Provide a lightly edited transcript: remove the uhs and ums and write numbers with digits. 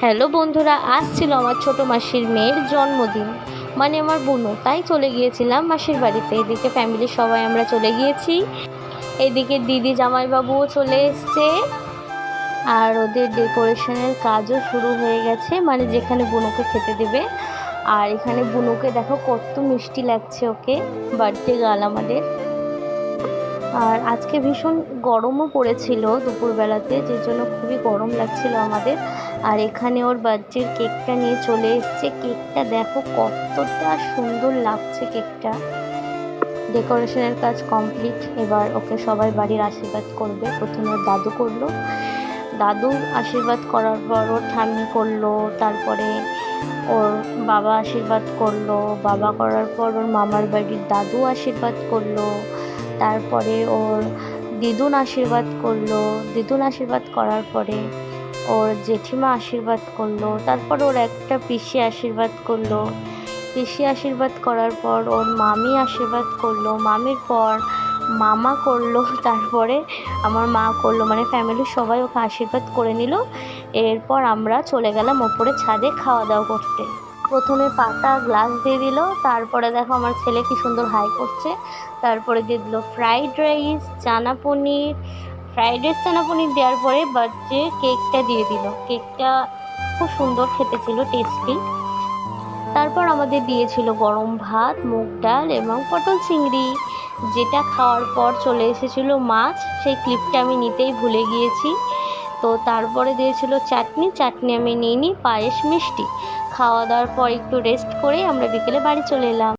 Hello বন্ধুরা, আজ ছিল আমার ছোটো মাসির মেয়ের জন্মদিন, মানে আমার বোনু। তাই চলে গিয়েছিলাম মাসির বাড়িতে। এদিকে ফ্যামিলির সবাই আমরা চলে গিয়েছি। এদিকে দিদি জামাইবাবুও চলে এসছে, আর ওদের ডেকোরেশনের কাজও শুরু হয়ে গেছে, মানে যেখানে বুনুকে খেতে দেবে। আর এখানে বুনুকে দেখো কত মিষ্টি লাগছে, ওকে বার্থডে গার্ল আমাদের। আর আজকে ভীষণ গরমও পড়েছিল দুপুরবেলাতে, যে জন্য খুবই গরম লাগছিল আমাদের। আর এখানে ওর বার্থডের কেকটা নিয়ে চলে এসছে। কেকটা দেখো কতটা সুন্দর লাগছে কেকটা। ডেকোরেশনের কাজ কমপ্লিট। এবার ওকে সবাই বাড়ির আশীর্বাদ করবে। প্রথমে ওর দাদু করলো, দাদু আশীর্বাদ করার পর ওর ঠাম্মি করলো, তারপরে ওর বাবা আশীর্বাদ করলো, বাবা করার পর ওর মামার বাড়ির দাদু আশীর্বাদ করলো, তারপরে ওর দিদুন আশীর্বাদ করলো, দিদুন আশীর্বাদ করার পরে ওর জেঠিমা আশীর্বাদ করলো, তারপর ওর একটা পিসি আশীর্বাদ করলো, পিসি আশীর্বাদ করার পর ওর মামি আশীর্বাদ করলো, মামির পর মামা করলো, তারপরে আমার মা করলো, মানে ফ্যামিলির সবাই ওকে আশীর্বাদ করে নিল। এরপর আমরা চলে গেলাম ওপরে ছাদে খাওয়া দাওয়া করতে। প্রথমে পাতা গ্লাস দিয়ে দিল, তারপরে দেখো আমার ছেলে কি সুন্দর হাই করছে। তারপরে দিয়ে দিল ফ্রাইড রাইস, চানা পনির। ফ্রাইড রাইস চানা পনির দেওয়ার পরে বার্থডে কেকটা দিয়ে দিল। কেকটা খুব সুন্দর খেতে ছিল, টেস্টি। তারপর আমাদের দিয়েছিল গরম ভাত, মুগ ডাল এবং পটল চিংড়ি, যেটা খাওয়ার পর চলে এসেছিল মাছ। সেই ক্লিপটা আমি নিতেই ভুলে গিয়েছি। তো তারপরে দিয়েছিল চাটনি, চাটনি আমি নিইনি, পায়েস, মিষ্টি। খাওয়া দাওয়ার পর একটু রেস্ট করে আমরা বিকেলে বাড়ি চলে এলাম।